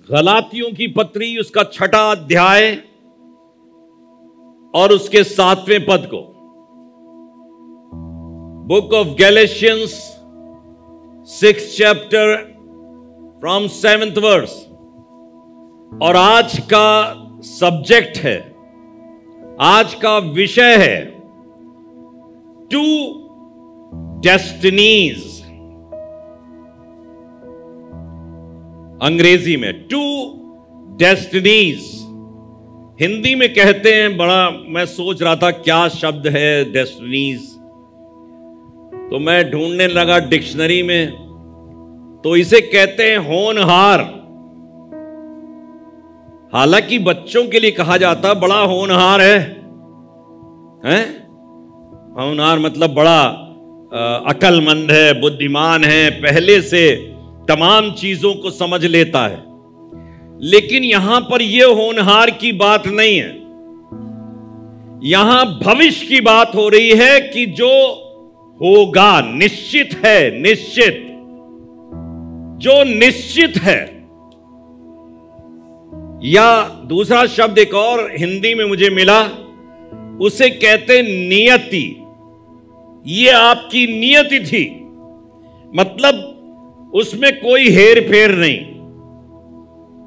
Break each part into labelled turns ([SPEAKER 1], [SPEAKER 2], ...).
[SPEAKER 1] गलातियों की पत्री उसका 6वां अध्याय और उसके 7वें पद को। Book of Galatians 6th chapter from 7th verse. और आज का सब्जेक्ट है, आज का विषय है टू डेस्टिनीज। अंग्रेजी में टू डेस्टिनीज, हिंदी में कहते हैं, बड़ा मैं सोच रहा था क्या शब्द है डेस्टिनीज, तो मैं ढूंढने लगा डिक्शनरी में, तो इसे कहते हैं होनहार। हालांकि बच्चों के लिए कहा जाता बड़ा होनहार है, हैं? होनहार मतलब बड़ा अक्लमंद है, बुद्धिमान है, पहले से तमाम चीजों को समझ लेता है। लेकिन यहां पर यह होनहार की बात नहीं है, यहां भविष्य की बात हो रही है कि जो होगा, निश्चित है, निश्चित, जो निश्चित है। या दूसरा शब्द एक और हिंदी में मुझे मिला, उसे कहते नियति। ये आपकी नियति थी, मतलब उसमें कोई हेर फेर नहीं,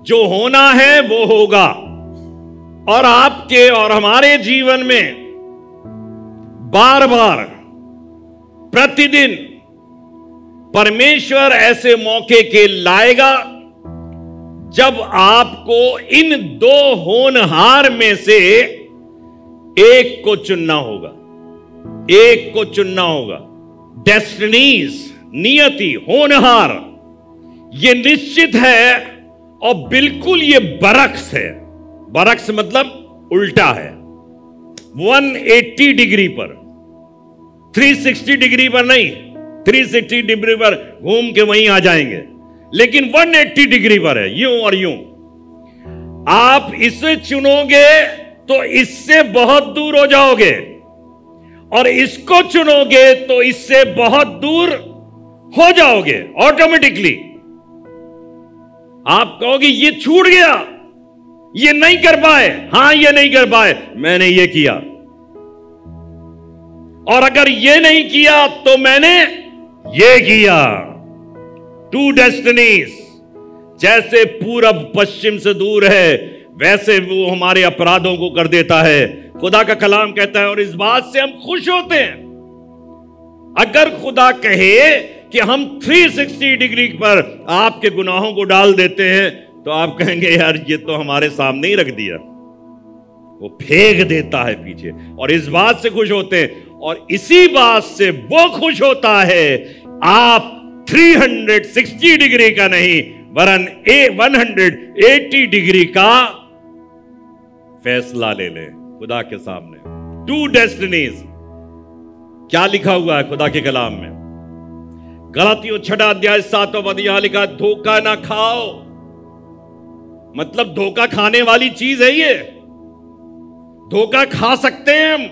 [SPEAKER 1] जो होना है वो होगा। और आपके और हमारे जीवन में बार बार प्रतिदिन परमेश्वर ऐसे मौके के लाएगा जब आपको इन दो होनहार में से एक को चुनना होगा, एक को चुनना होगा। डेस्टिनीज, नियति, होनहार, ये निश्चित है और बिल्कुल ये बरक्स है। बरक्स मतलब उल्टा है, 180 डिग्री पर, 360 डिग्री पर नहीं, 360 डिग्री पर घूम के वहीं आ जाएंगे, लेकिन 180 डिग्री पर है, यूं और यूं। आप इसे चुनोगे तो इससे बहुत दूर हो जाओगे, और इसको चुनोगे तो इससे बहुत दूर हो जाओगे ऑटोमेटिकली। आप कहोगे ये छूट गया, ये नहीं कर पाए, हां ये नहीं कर पाए, मैंने ये किया, और अगर ये नहीं किया तो मैंने ये किया। टू डेस्टिनीज, जैसे पूरब पश्चिम से दूर है वैसे वो हमारे अपराधों को कर देता है। खुदा का कलाम कहता है, और इस बात से हम खुश होते हैं। अगर खुदा कहे कि हम 360 डिग्री पर आपके गुनाहों को डाल देते हैं, तो आप कहेंगे यार ये तो हमारे सामने ही रख दिया, वो फेंक देता है पीछे, और इस बात से खुश होते हैं। और इसी बात से वो खुश होता है, आप 360 डिग्री का नहीं वरन 180 डिग्री का फैसला ले ले खुदा के सामने। टू डेस्टिनीज, क्या लिखा हुआ है खुदा के कलाम में? गलातियों 6वां अध्याय 7वां पद यहां लिखा, धोखा ना खाओ। मतलब धोखा खाने वाली चीज है ये, धोखा खा सकते हैं हम।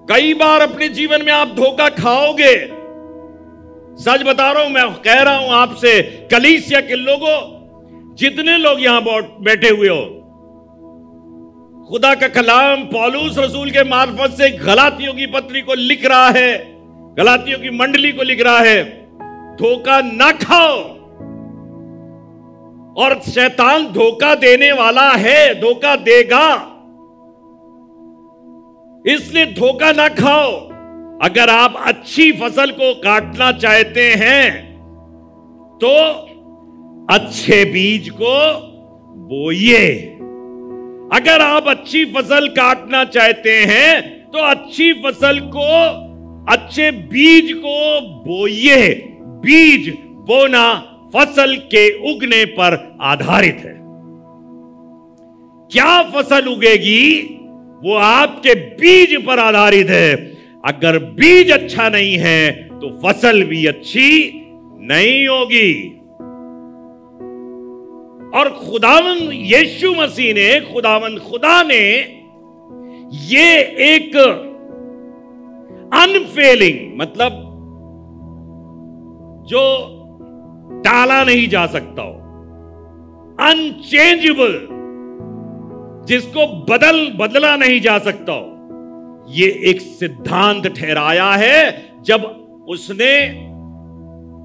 [SPEAKER 1] कई बार अपने जीवन में आप धोखा खाओगे। सच बता रहा हूं, मैं कह रहा हूं आपसे, कलीसिया के लोगों, जितने लोग यहां बैठे हुए हो, खुदा का कलाम पौलुस रसूल के मार्फत से गलातियों की पत्री को लिख रहा है, गलातियों की मंडली को लिख रहा है, धोखा ना खाओ। और शैतान धोखा देने वाला है, धोखा देगा, इसलिए धोखा ना खाओ। अगर आप अच्छी फसल को काटना चाहते हैं तो अच्छे बीज को बोइए। अगर आप अच्छी फसल काटना चाहते हैं तो अच्छी फसल को, अच्छे बीज को बोइए। बीज बोना फसल के उगने पर आधारित है। क्या फसल उगेगी वो आपके बीज पर आधारित है। अगर बीज अच्छा नहीं है तो फसल भी अच्छी नहीं होगी। और खुदावंद यीशु मसीह ने, खुदावंद खुदा ने ये एक अनफेलिंग, मतलब जो टाला नहीं जा सकता हो, अनचेंजेबल, जिसको बदला नहीं जा सकता हो, ये एक सिद्धांत ठहराया है। जब उसने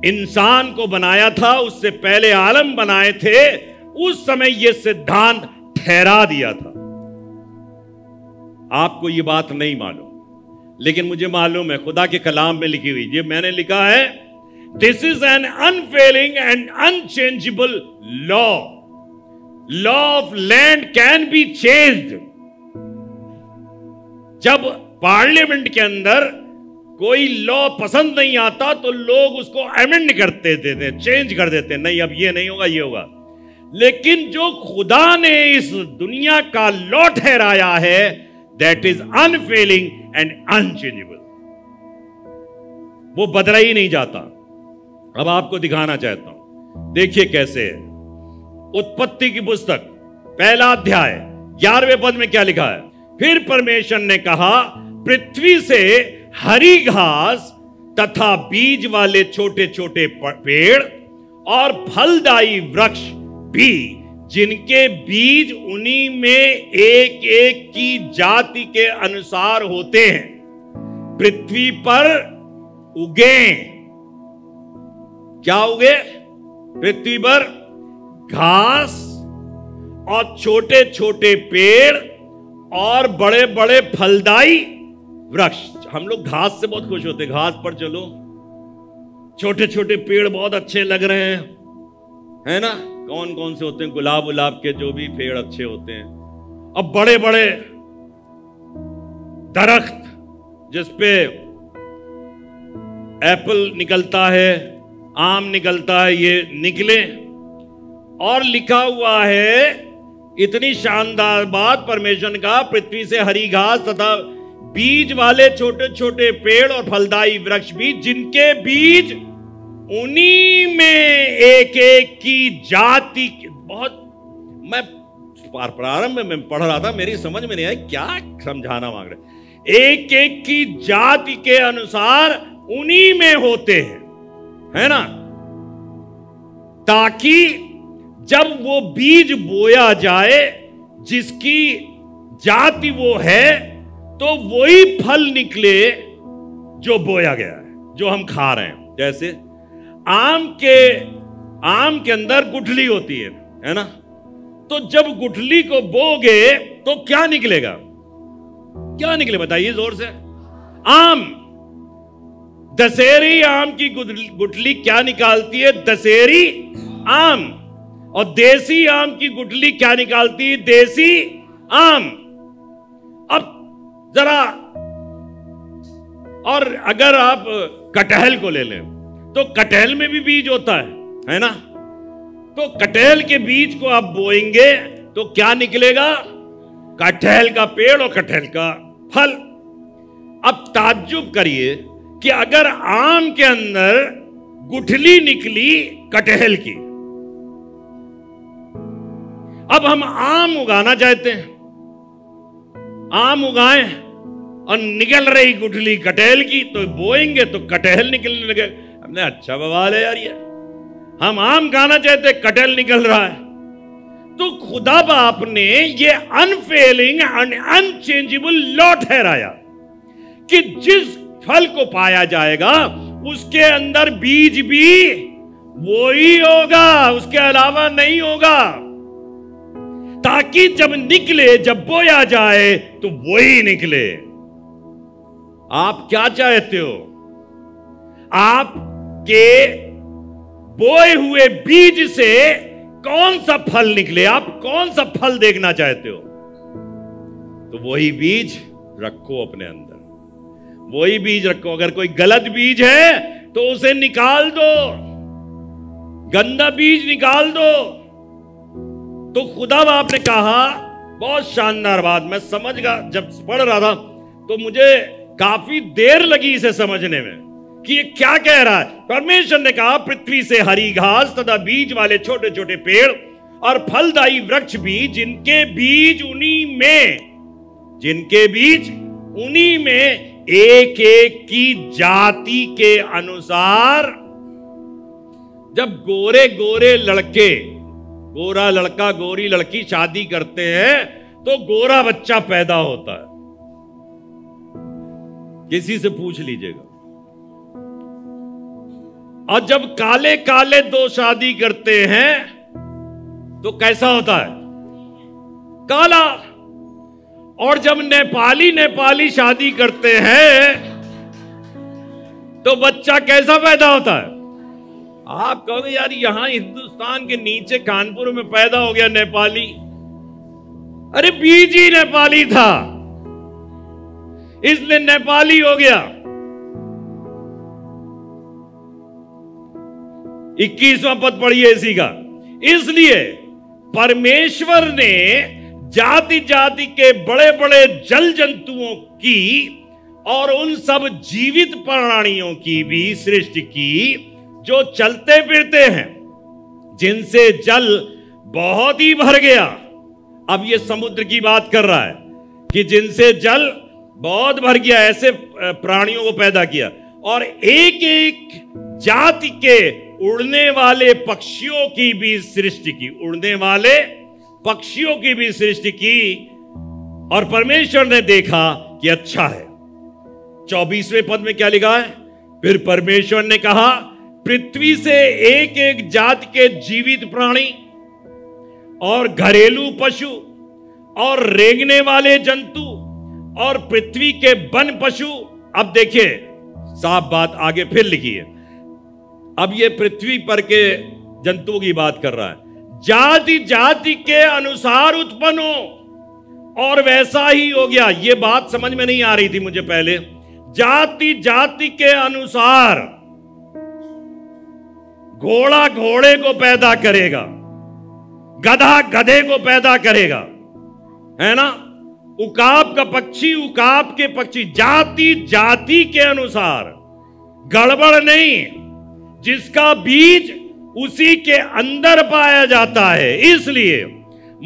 [SPEAKER 1] इंसान को बनाया था, उससे पहले आलम बनाए थे, उस समय यह सिद्धांत ठहरा दिया था। आपको यह बात नहीं मालूम, लेकिन मुझे मालूम है, खुदा के कलाम में लिखी हुई। ये मैंने लिखा है, this is an unfailing and unchangeable law. Law of land can be changed. जब पार्लियामेंट के अंदर कोई लॉ पसंद नहीं आता तो लोग उसको अमेंड करते थे, चेंज कर देते, नहीं अब ये नहीं होगा, ये होगा। लेकिन जो खुदा ने इस दुनिया का लॉ ठहराया है, that is unfailing and unchangeable, वो बदला ही नहीं जाता। अब आपको दिखाना चाहता हूं, देखिए कैसे है। उत्पत्ति की पुस्तक पहला अध्याय 11वें पद में क्या लिखा है? फिर परमेश्वर ने कहा, पृथ्वी से हरी घास तथा बीज वाले छोटे छोटे पेड़ और फलदायी वृक्ष भी, जिनके बीज उन्हीं में एक एक की जाति के अनुसार होते हैं, पृथ्वी पर उगे। क्या उगे? पृथ्वी पर घास और छोटे छोटे पेड़ और बड़े बड़े फलदायी वृक्ष। हम लोग घास से बहुत खुश होते, घास पर चलो, छोटे छोटे पेड़ बहुत अच्छे लग रहे हैं, है ना? कौन कौन से होते हैं? गुलाब गुलाब के जो भी पेड़ अच्छे होते हैं। अब बड़े बड़े दरख्त जिसपे एप्पल निकलता है, आम निकलता है, ये निकले। और लिखा हुआ है, इतनी शानदार बात परमेश्वर ने कहा, पृथ्वी से हरी घास तथा बीज वाले छोटे छोटे पेड़ और फलदायी वृक्ष भी, जिनके बीज उन्हीं में एक एक की जाति। बहुत, मैं प्रारंभ में पढ़ रहा था, मेरी समझ में नहीं आई क्या समझाना मांग रहे। एक एक की जाति के अनुसार उन्हीं में होते हैं, है ना? ताकि जब वो बीज बोया जाए, जिसकी जाति वो है, तो वही फल निकले जो बोया गया है, जो हम खा रहे हैं। जैसे आम के अंदर गुठली होती है ना? तो जब गुठली को बोगे तो क्या निकलेगा? क्या निकले बताइए जोर से? आम। दशहरी आम की गुठली क्या निकालती है? दशहरी आम। और देसी आम की गुठली क्या निकालती है? देसी आम। अब जरा, और अगर आप कटहल को ले लें तो कटहल में भी बीज होता है ना? तो कटहल के बीज को आप बोएंगे तो क्या निकलेगा? कटहल का पेड़ और कटहल का फल। अब ताज्जुब करिए कि अगर आम के अंदर गुठली निकली कटहल की, अब हम आम उगाना चाहते हैं, आम उगाएं और निकल रही गुठली कटहल की, तो बोएंगे तो कटहल निकलने लगे। हमने अच्छा बवाल है यार ये, हम आम खाना चाहते, कटहल निकल रहा है। तो खुदा बाप ने ये अनफेलिंग एंड अनचेंजेबल लॉ ठहराया कि जिस फल को पाया जाएगा उसके अंदर बीज भी वही होगा, उसके अलावा नहीं होगा, ताकि जब निकले, जब बोया जाए तो वही निकले। आप क्या चाहते हो? आपके बोए हुए बीज से कौन सा फल निकले? आप कौन सा फल देखना चाहते हो? तो वही बीज रखो अपने अंदर, वही बीज रखो। अगर कोई गलत बीज है तो उसे निकाल दो, गंदा बीज निकाल दो। तो खुदा बाप ने कहा, बहुत शानदार बात, मैं समझ गया जब पढ़ रहा था, तो मुझे काफी देर लगी इसे समझने में कि ये क्या कह रहा है। परमेश्वर ने कहा, पृथ्वी से हरी घास तथा बीज वाले छोटे छोटे पेड़ और फलदायी वृक्ष भी, जिनके बीज उन्हीं में एक एक की जाति के अनुसार जब गोरे गोरे लड़के, गोरा लड़का गोरी लड़की शादी करते हैं तो गोरा बच्चा पैदा होता है। किसी से पूछ लीजिएगा। और जब काले काले दो शादी करते हैं तो कैसा होता है? काला। और जब नेपाली नेपाली शादी करते हैं तो बच्चा कैसा पैदा होता है? आप कहोगे यार यहां हिंदुस्तान के नीचे कानपुर में पैदा हो गया नेपाली। अरे बीज ही नेपाली था इसलिए नेपाली हो गया। 21वां पद पढ़िए इसी का। इसलिए परमेश्वर ने जाति जाति के बड़े बड़े जल जंतुओं की और उन सब जीवित प्राणियों की भी सृष्टि की जो चलते फिरते हैं, जिनसे जल बहुत ही भर गया। अब ये समुद्र की बात कर रहा है कि जिनसे जल बहुत भर गया, ऐसे प्राणियों को पैदा किया। और एक एक जाति के उड़ने वाले पक्षियों की भी सृष्टि की, उड़ने वाले पक्षियों की भी सृष्टि की। और परमेश्वर ने देखा कि अच्छा है। 24वें पद में क्या लिखा है? फिर परमेश्वर ने कहा, पृथ्वी से एक एक जाति के जीवित प्राणी और घरेलू पशु और रेंगने वाले जंतु और पृथ्वी के वन पशु। अब देखिए साफ बात आगे फिर लिखी है। अब ये पृथ्वी पर के जंतुओं की बात कर रहा है। जाति जाति के अनुसार उत्पन्न हो, और वैसा ही हो गया। ये बात समझ में नहीं आ रही थी मुझे पहले। जाति जाति के अनुसार, घोड़ा घोड़े को पैदा करेगा, गधा गधे को पैदा करेगा, है ना। उकाब का पक्षी उकाब के पक्षी, जाति जाति के अनुसार, गड़बड़ नहीं। जिसका बीज उसी के अंदर पाया जाता है। इसलिए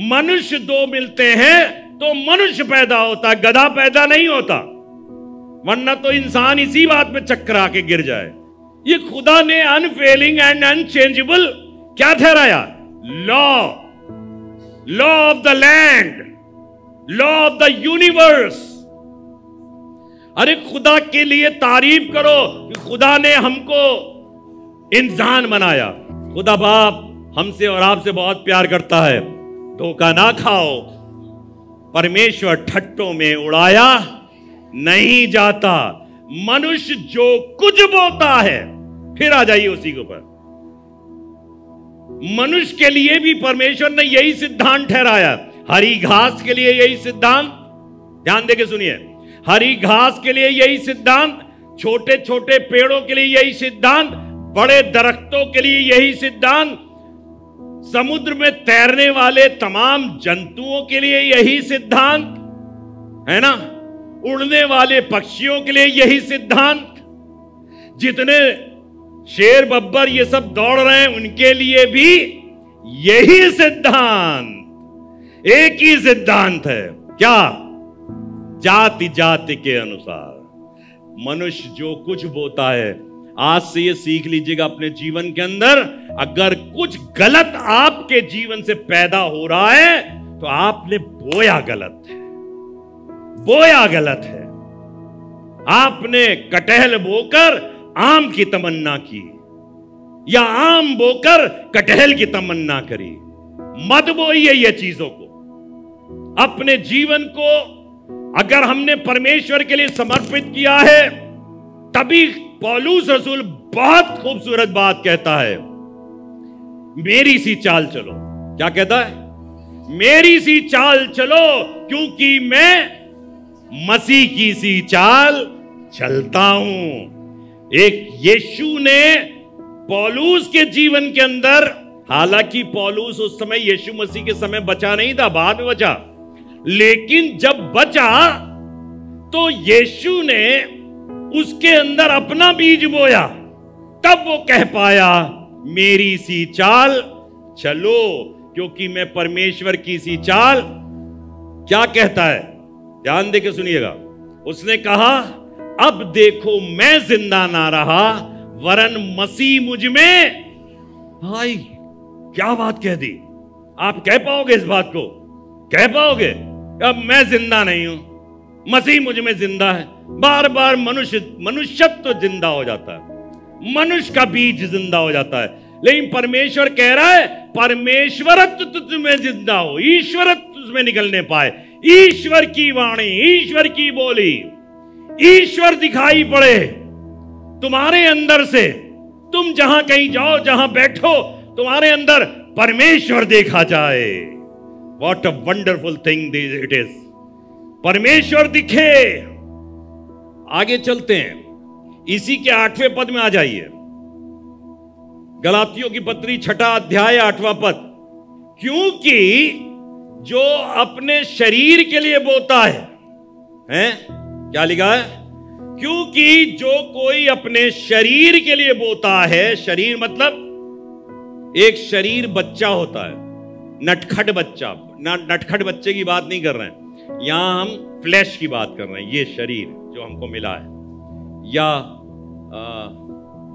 [SPEAKER 1] मनुष्य दो मिलते हैं तो मनुष्य पैदा होता, गधा पैदा नहीं होता, वरना तो इंसान इसी बात पे चक्करा के गिर जाए। ये खुदा ने अनफेलिंग एंड अनचेंजेबल क्या ठहराया? Law of the land, law of the universe. अरे खुदा के लिए तारीफ करो कि खुदा ने हमको इंसान बनाया। खुदा बाप हमसे और आपसे बहुत प्यार करता है। धोखा ना खाओ, परमेश्वर ठट्टों में उड़ाया नहीं जाता। मनुष्य जो कुछ बोता है, फिर आ जाइए उसी के ऊपर। मनुष्य के लिए भी परमेश्वर ने यही सिद्धांत ठहराया। हरी घास के लिए यही सिद्धांत, ध्यान देके सुनिए। हरी घास के लिए यही सिद्धांत, छोटे छोटे पेड़ों के लिए यही सिद्धांत, बड़े दरख्तों के लिए यही सिद्धांत, समुद्र में तैरने वाले तमाम जंतुओं के लिए यही सिद्धांत, है ना। उड़ने वाले पक्षियों के लिए यही सिद्धांत, जितने शेर बब्बर ये सब दौड़ रहे हैं उनके लिए भी यही सिद्धांत। एक ही सिद्धांत है, क्या? जाति जाति के अनुसार मनुष्य जो कुछ बोता है। आज से ये सीख लीजिएगा अपने जीवन के अंदर, अगर कुछ गलत आपके जीवन से पैदा हो रहा है तो आपने बोया गलत है, बोया गलत है। आपने कटहल बोकर आम की तमन्ना की, या आम बोकर कटहल की तमन्ना करी। मत बोइए ये चीजों को। अपने जीवन को अगर हमने परमेश्वर के लिए समर्पित किया है, तभी पौलुस रसूल बहुत खूबसूरत बात कहता है, मेरी सी चाल चलो। क्या कहता है? मेरी सी चाल चलो, क्योंकि मैं मसीह की सी चाल चलता हूं। एक यीशु ने पौलुस के जीवन के अंदर, हालांकि पौलुस उस समय यीशु मसीह के समय बचा नहीं था, बाद में बचा, लेकिन जब बचा तो यीशु ने उसके अंदर अपना बीज बोया, तब वो कह पाया मेरी सी चाल चलो, क्योंकि मैं परमेश्वर की सी चाल। क्या कहता है? ध्यान देके सुनिएगा। उसने कहा, अब देखो मैं जिंदा ना रहा, वरन मसीह मुझ में भाई क्या बात कह दी, आप कह पाओगे इस बात को? कह पाओगे? अब मैं जिंदा नहीं हूं, मसीह मुझ में जिंदा है। बार बार मनुष्यत्व तो जिंदा हो जाता है, मनुष्य का बीज जिंदा हो जाता है, लेकिन परमेश्वर कह रहा है परमेश्वरत्व तुझमें जिंदा हो, ईश्वरत्व तुझमें निकलने पाए। ईश्वर की वाणी, ईश्वर की बोली, ईश्वर दिखाई पड़े तुम्हारे अंदर से। तुम जहां कहीं जाओ, जहां बैठो, तुम्हारे अंदर परमेश्वर देखा जाए। What a wonderful thing it is। परमेश्वर दिखे। आगे चलते हैं, इसी के 8वें पद में आ जाइए। गलातियों की पत्री 6 अध्याय 8वां पद। क्योंकि जो अपने शरीर के लिए बोता है, क्या लिखा है? क्योंकि जो कोई अपने शरीर के लिए बोता है, शरीर मतलब एक शरीर बच्चा होता है, नटखट बच्चा। नटखट बच्चे की बात नहीं कर रहे हैं, यहां हम फ्लैश की बात कर रहे हैं। ये शरीर जो हमको मिला है, या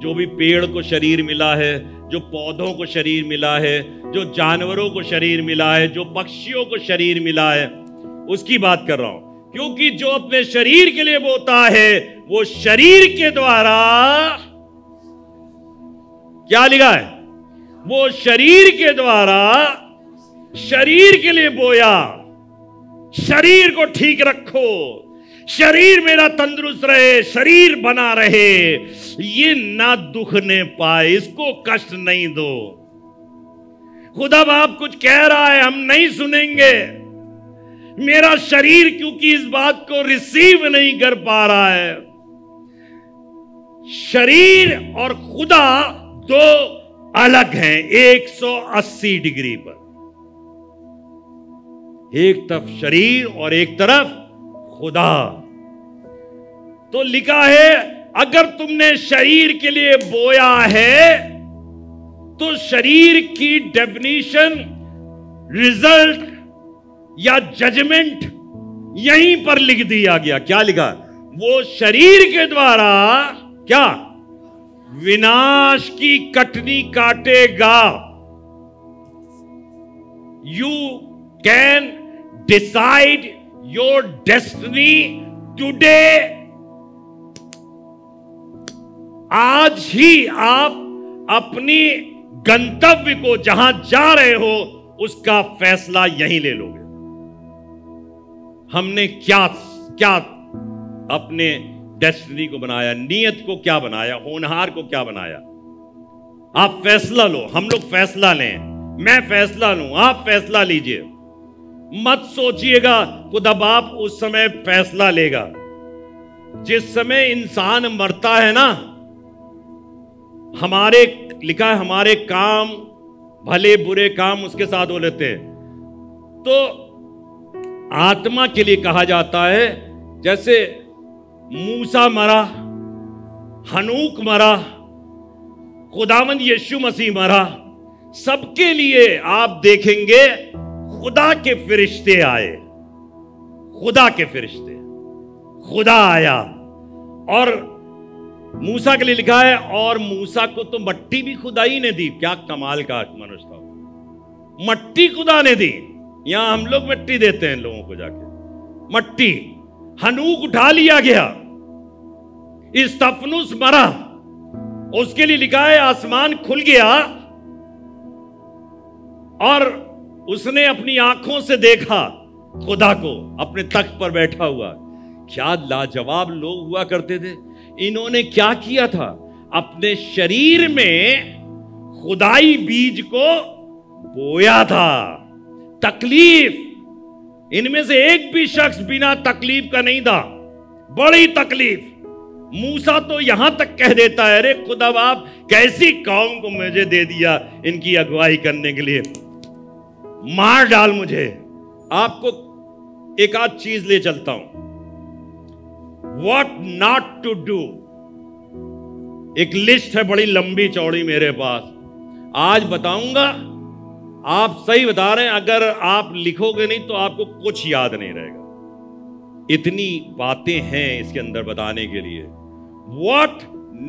[SPEAKER 1] जो भी पेड़ को शरीर मिला है, जो पौधों को शरीर मिला है, जो जानवरों को शरीर मिला है, जो पक्षियों को शरीर मिला है, उसकी बात कर रहा हूं। क्योंकि जो अपने शरीर के लिए बोता है, वो शरीर के द्वारा, क्या लिखा है? वो शरीर के द्वारा शरीर के लिए बोया। शरीर को ठीक रखो, शरीर मेरा तंदुरुस्त रहे, शरीर बना रहे, ये ना दुखने पाए, इसको कष्ट नहीं दो। खुदा बाप कुछ कह रहा है, हम नहीं सुनेंगे। मेरा शरीर क्योंकि इस बात को रिसीव नहीं कर पा रहा है। शरीर और खुदा दो अलग हैं, 180 डिग्री पर। एक तरफ शरीर और एक तरफ खुदा। तो लिखा है, अगर तुमने शरीर के लिए बोया है, तो शरीर की डेफिनेशन, रिजल्ट या जजमेंट यहीं पर लिख दिया गया। क्या लिखा? वो शरीर के द्वारा क्या? विनाश की कटनी काटेगा। You can decide your destiny today. आज ही आप अपनी गंतव्य को, जहां जा रहे हो, उसका फैसला यहीं ले लोगे। हमने क्या क्या अपने डेस्टिनी को बनाया, नियत को क्या बनाया, होनहार को क्या बनाया? आप फैसला लो, हम लोग फैसला लें, मैं फैसला लूं, आप फैसला लीजिए। मत सोचिएगा खुदा बाप उस समय फैसला लेगा। जिस समय इंसान मरता है ना, हमारे लिखा है हमारे काम, भले बुरे काम उसके साथ हो लेते हैं। तो आत्मा के लिए कहा जाता है, जैसे मूसा मरा, हनूक मरा, खुदावंद यीशु मसीह मरा, सबके लिए आप देखेंगे खुदा के फरिश्ते आए। खुदा के फरिश्ते, खुदा आया। और मूसा के लिए लिखा है, और मूसा को तो मट्टी भी खुदा ही ने दी। क्या कमाल का मनुष्य था, मट्टी खुदा ने दी। यहां हम लोग मट्टी देते हैं लोगों को जाके, मट्टी। हनूक उठा लिया गया, इस्तफनुस मरा, उसके लिए लिखा है आसमान खुल गया और उसने अपनी आंखों से देखा खुदा को अपने तख्त पर बैठा हुआ। क्या लाजवाब लोग हुआ करते थे। इन्होंने क्या किया था? अपने शरीर में खुदाई बीज को बोया था। तकलीफ, इनमें से एक भी शख्स बिना तकलीफ का नहीं था। बड़ी तकलीफ। मूसा तो यहां तक कह देता है, अरे खुदा बाप कैसी कौम को मुझे दे दिया इनकी अगुवाई करने के लिए, मार डाल मुझे। आपको एक आध चीज ले चलता हूं, व्हाट नॉट टू डू। एक लिस्ट है बड़ी लंबी चौड़ी मेरे पास, आज बताऊंगा। आप सही बता रहे हैं, अगर आप लिखोगे नहीं तो आपको कुछ याद नहीं रहेगा। इतनी बातें हैं इसके अंदर बताने के लिए। व्हाट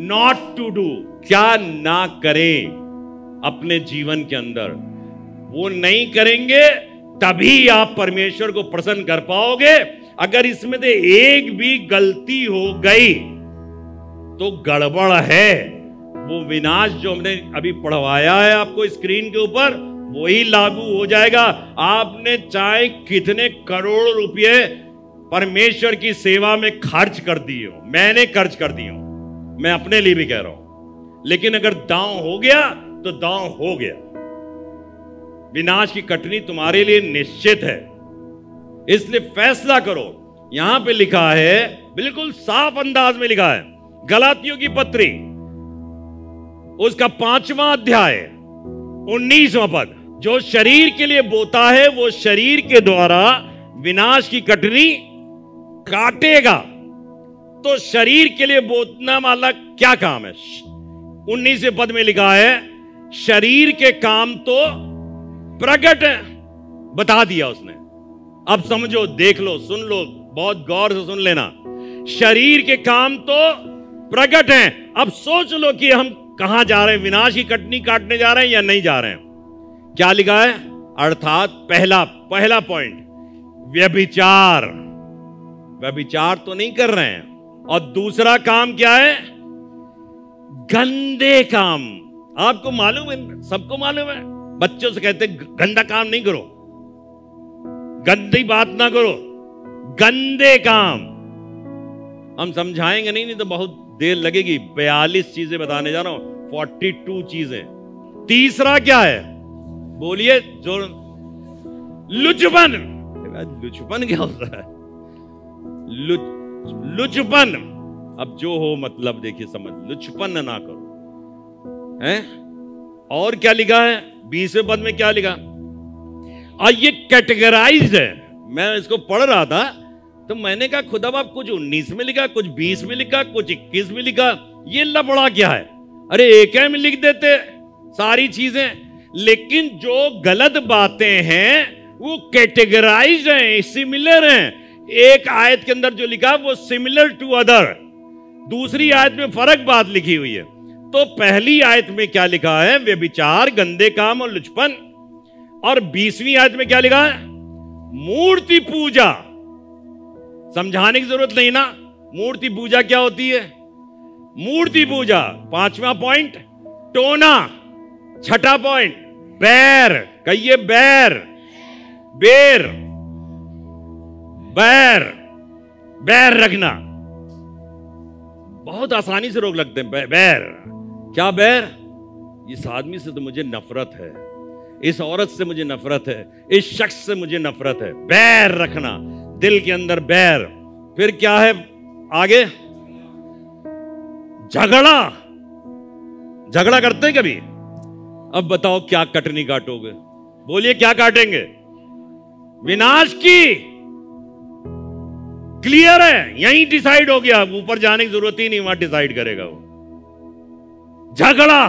[SPEAKER 1] नॉट टू डू, क्या ना करें। अपने जीवन के अंदर। वो नहीं करेंगे तभी आप परमेश्वर को प्रसन्न कर पाओगे। अगर इसमें से एक भी गलती हो गई तो गड़बड़ है। वो विनाश जो हमने अभी पढ़वाया है आपको स्क्रीन के ऊपर, वही लागू हो जाएगा। आपने चाहे कितने करोड़ रुपए परमेश्वर की सेवा में खर्च कर दिए हो, मैंने खर्च कर दिए हो, मैं अपने लिए भी कह रहा हूं, लेकिन अगर दांव हो गया तो दांव हो गया। विनाश की कटनी तुम्हारे लिए निश्चित है, इसलिए फैसला करो। यहां पे लिखा है, बिल्कुल साफ अंदाज में लिखा है, गलातियों की पत्री उसका 5वां अध्याय 19वां पद, जो शरीर के लिए बोता है वो शरीर के द्वारा विनाश की कटनी काटेगा। तो शरीर के लिए बोतना वाला क्या काम है? 19वें पद में लिखा है, शरीर के काम तो प्रकट है, बता दिया उसने। अब समझो, देख लो, सुन लो, बहुत गौर से सुन लेना। शरीर के काम तो प्रकट हैं। अब सोच लो कि हम कहां जा रहे हैं, विनाश की कटनी काटने जा रहे हैं या नहीं जा रहे हैं। क्या लिखा है? अर्थात पहला पॉइंट, व्यभिचार। व्यभिचार तो नहीं कर रहे हैं। और दूसरा काम क्या है? गंदे काम। आपको मालूम है, सबको मालूम है, बच्चों से कहते गंदा काम नहीं करो, गंदी बात ना करो, गंदे काम। हम समझाएंगे नहीं तो बहुत देर लगेगी। 42 चीजें बताने जा रहा हूं, 42 चीजें। तीसरा क्या है? बोलिए जो, लुचपन। लुचपन क्या होता है? लुचपन। अब जो हो मतलब देखिए, समझ, लुचपन ना करो, हैं? और क्या लिखा है 20वें पद में? क्या लिखा? और ये कैटेगराइज्ड है। मैं इसको पढ़ रहा था तो मैंने कहा खुदा बाप, कुछ 19 में लिखा, कुछ 20 में लिखा, कुछ 21 में लिखा, ये लफड़ा क्या है? अरे एक में लिख देते सारी चीजें। लेकिन जो गलत बातें हैं वो कैटेगराइज्ड हैं, सिमिलर हैं। एक आयत के अंदर जो लिखा वो सिमिलर टू अदर, दूसरी आयत में फर्क बात लिखी हुई है। तो पहली आयत में क्या लिखा है? व्यभिचार, गंदे काम और लुचपन। और 20वीं आयत में क्या लिखा है? मूर्ति पूजा। समझाने की जरूरत नहीं ना, मूर्ति पूजा क्या होती है? मूर्ति पूजा। 5वां पॉइंट, टोना। 6ठा पॉइंट, बैर। कहिए बैर, बेर, बैर, बैर रखना। बहुत आसानी से रोक लगते हैं। बैर क्या? बैर, इस आदमी से तो मुझे नफरत है, इस औरत से मुझे नफरत है, इस शख्स से मुझे नफरत है। बैर रखना, दिल के अंदर बैर। फिर क्या है आगे? झगड़ा। झगड़ा करते हैं कभी? अब बताओ क्या कटनी काटोगे? बोलिए क्या काटेंगे? विनाश की। क्लियर है, यहीं डिसाइड हो गया, ऊपर जाने की जरूरत ही नहीं, वहां डिसाइड करेगा वो। झगड़ा,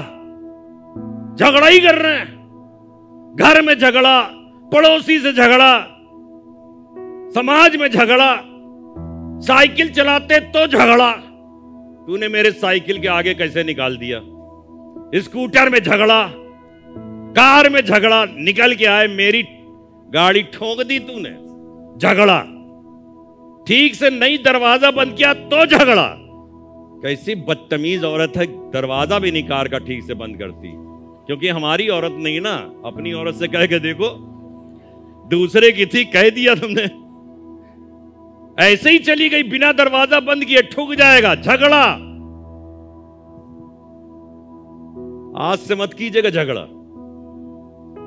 [SPEAKER 1] झगड़ा ही कर रहे हैं। घर में झगड़ा, पड़ोसी से झगड़ा, समाज में झगड़ा, साइकिल चलाते तो झगड़ा, तूने मेरे साइकिल के आगे कैसे निकाल दिया, स्कूटर में झगड़ा, कार में झगड़ा, निकल के आए मेरी गाड़ी ठोक दी तूने, झगड़ा। ठीक से नहीं दरवाजा बंद किया तो झगड़ा। कैसी बदतमीज औरत है, दरवाजा भी नहीं कार का ठीक से बंद करती। क्योंकि हमारी औरत नहीं ना, अपनी औरत से कह के देखो, दूसरे की थी, कह दिया तुमने, ऐसे ही चली गई बिना दरवाजा बंद किए, ठुक जाएगा, झगड़ा। आज से मत कीजिएगा झगड़ा,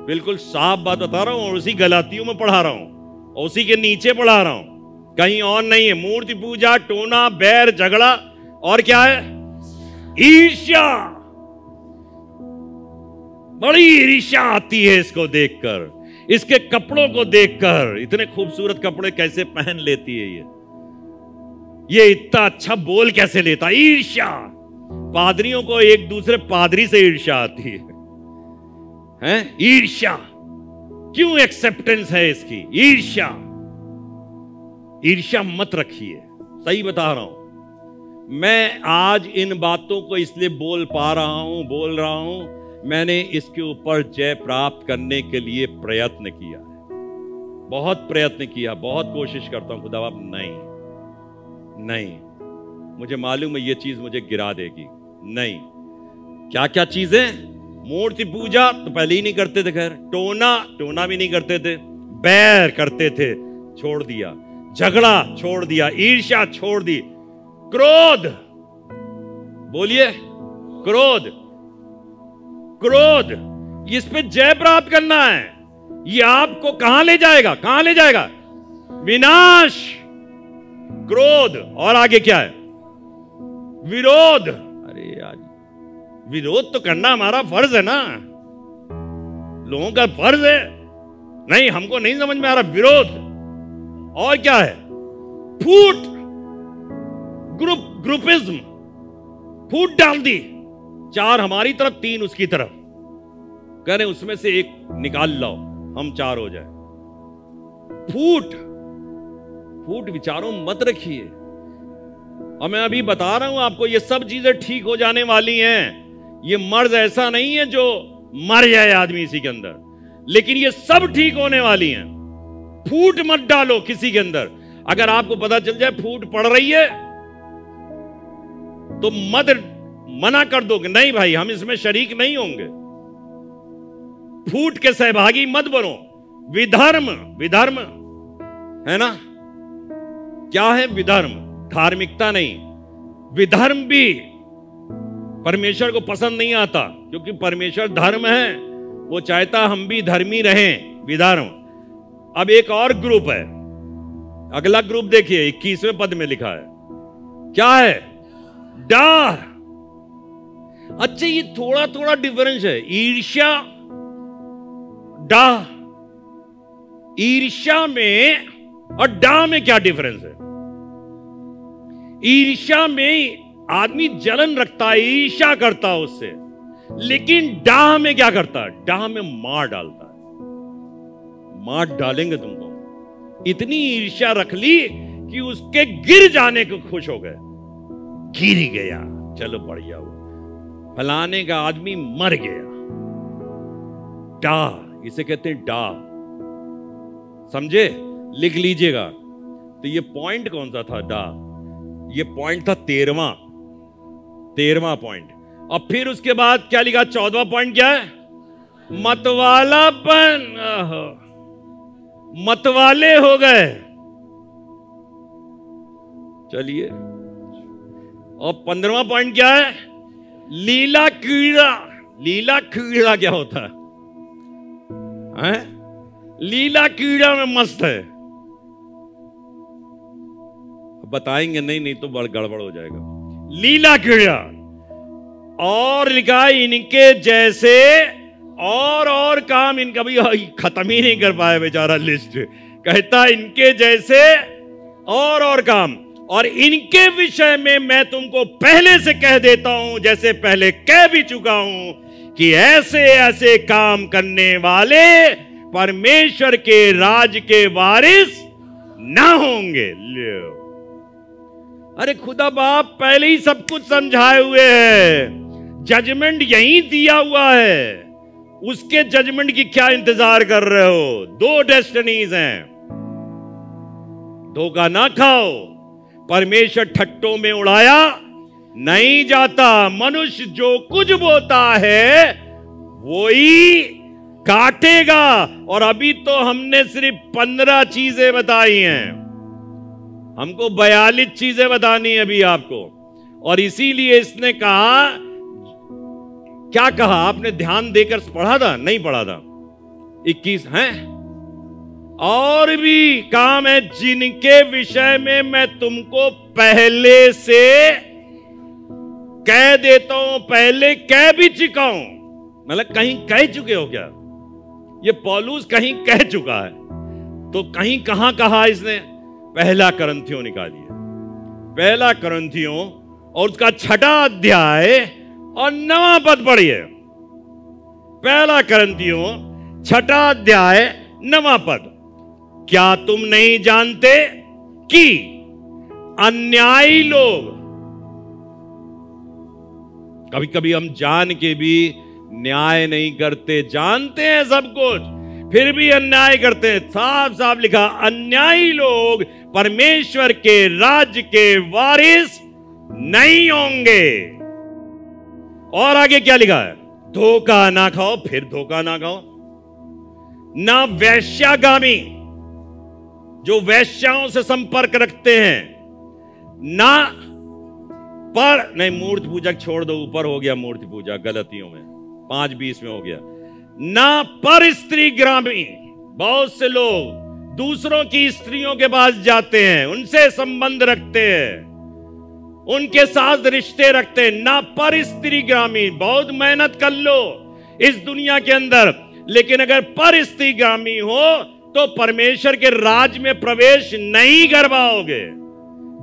[SPEAKER 1] बिल्कुल साफ बात बता रहा हूं। और उसी गलातियों में पढ़ा रहा हूं, और उसी के नीचे पढ़ा रहा हूं, कहीं और नहीं है। मूर्ति पूजा, टोना, बैर, झगड़ा, और क्या है? ईर्ष्या। बड़ी ईर्ष्या आती है इसको देखकर, इसके कपड़ों को देखकर। इतने खूबसूरत कपड़े कैसे पहन लेती है ये इतना अच्छा बोल कैसे लेता? ईर्ष्या। पादरियों को एक दूसरे पादरी से ईर्ष्या आती है, हैं? ईर्ष्या क्यों? एक्सेप्टेंस है इसकी। ईर्ष्या, ईर्ष्या मत रखिए, सही बता रहा हूं। मैं आज इन बातों को इसलिए बोल रहा हूं मैंने इसके ऊपर जय प्राप्त करने के लिए प्रयत्न किया है, बहुत प्रयत्न किया, बहुत कोशिश करता हूं खुदा बाप, नहीं, मुझे मालूम है ये चीज मुझे गिरा देगी। नहीं, क्या क्या चीजें? मूर्ति पूजा तो पहले ही नहीं करते थे, खैर टोना भी नहीं करते थे, बैर करते थे, छोड़ दिया, झगड़ा छोड़ दिया, ईर्ष्या छोड़ दी, क्रोध, बोलिए क्रोध, इस पे जय प्राप्त करना है। ये आपको कहां ले जाएगा? विनाश। क्रोध, और आगे क्या है? विरोध। अरे यार, विरोध तो करना हमारा फर्ज है ना, लोगों का फर्ज है। नहीं, हमको नहीं समझ में आ रहा, विरोध। और क्या है? फूट, ग्रुपिज्म, फूट डाल दी, 4 हमारी तरफ 3 उसकी तरफ, कह रहे उसमें से एक निकाल लाओ, हम 4 हो जाए। फूट विचारों मत रखिए। और मैं अभी बता रहा हूं आपको, ये सब चीजें ठीक हो जाने वाली हैं। ये मर्ज ऐसा नहीं है जो मर जाए आदमी इसी के अंदर, लेकिन ये सब ठीक होने वाली हैं। फूट मत डालो किसी के अंदर। अगर आपको पता चल जाए फूट पड़ रही है तो मत मना कर दो कि नहीं भाई, हम इसमें शरीक नहीं होंगे। फूट के सहभागी मत बनो। विधर्म है ना? क्या है विधर्म? धार्मिकता नहीं। विधर्म भी परमेश्वर को पसंद नहीं आता, क्योंकि परमेश्वर धर्म है, वो चाहता हम भी धर्मी रहें। विधर्म। अब एक और ग्रुप है, अगला ग्रुप देखिए, 21वें पद में लिखा है, क्या है? डाह। अच्छा, ये थोड़ा थोड़ा डिफरेंस है। ईर्ष्या, डाह, ईर्ष्या में और डाह में क्या डिफरेंस है? ईर्ष्या में आदमी जलन रखता है, ईर्ष्या करता है उससे, लेकिन डाह में क्या करता है? डाह में मार डालता है। मार डालेंगे तुमको। इतनी ईर्ष्या रख ली कि उसके गिर जाने को खुश हो गए। गिर गया, चलो बढ़िया हुआ, फलाने का आदमी मर गया। डाह, इसे कहते हैं डाह। समझे? लिख लीजिएगा। तो ये पॉइंट कौन सा था? डाह। ये पॉइंट था 13वां पॉइंट। और फिर उसके बाद क्या लिखा? 14वां पॉइंट क्या है? मतवालापन। मतवाले हो गए। चलिए, और 15वां पॉइंट क्या है? लीला कीड़ा। लीला कीड़ा क्या होता है? लीला कीड़ा में मस्त है। बताएंगे नहीं तो बड़ गड़बड़ हो जाएगा। लीला कीड़ा। और लिखा इनके जैसे और काम, इनका भी खत्म ही नहीं कर पाया बेचारा लिस्ट। कहता इनके जैसे और काम, और इनके विषय में मैं तुमको पहले से कह देता हूं, जैसे पहले कह भी चुका हूं, कि ऐसे ऐसे काम करने वाले परमेश्वर के राज के वारिस ना होंगे। अरे खुदा बाप पहले ही सब कुछ समझाए हुए हैं। जजमेंट यहीं दिया हुआ है, उसके जजमेंट की क्या इंतजार कर रहे हो? 2 डेस्टिनीज हैं, धोखा ना खाओ। परमेश्वर ठट्टों में उड़ाया नहीं जाता। मनुष्य जो कुछ बोता है वो ही काटेगा। और अभी तो हमने सिर्फ 15 चीजें बताई हैं, हमको 42 चीजें बतानी है अभी आपको। और इसीलिए इसने कहा, क्या कहा? आपने ध्यान देकर पढ़ा था? नहीं पढ़ा था? 21 हैं। और भी काम है जिनके विषय में मैं तुमको पहले से कह देता हूं, पहले कह भी चुका हूं। मतलब कहीं कह चुके हो क्या? ये पौलुस कहीं कह चुका है, तो कहीं कहां कहा इसने? पहला करंथियों निकालिए, पहला करंथियों और उसका 6वां अध्याय और 9वां पद पढ़िए। पहला करंथियों 6वां अध्याय 9वां पद। क्या तुम नहीं जानते कि अन्यायी लोग, कभी कभी हम जान के भी न्याय नहीं करते, जानते हैं सब कुछ फिर भी अन्याय करते हैं। साफ साफ लिखा, अन्यायी लोग परमेश्वर के राज्य के वारिस नहीं होंगे। और आगे क्या लिखा है, धोखा ना खाओ, फिर धोखा ना खाओ, ना वैश्यागामी जो वैश्याओं से संपर्क रखते हैं, ना पर नहीं मूर्ति पूजक छोड़ दो, ऊपर हो गया मूर्ति पूजा गलतियों में 5:20 में हो गया, ना पर स्त्री ग्रामी, बहुत से लोग दूसरों की स्त्रियों के पास जाते हैं, उनसे संबंध रखते हैं, उनके साथ रिश्ते रखते हैं, ना पर स्त्री ग्रामी, बहुत मेहनत कर लो इस दुनिया के अंदर, लेकिन अगर पर स्त्री ग्रामी हो तो परमेश्वर के राज में प्रवेश नहीं कर पाओगे।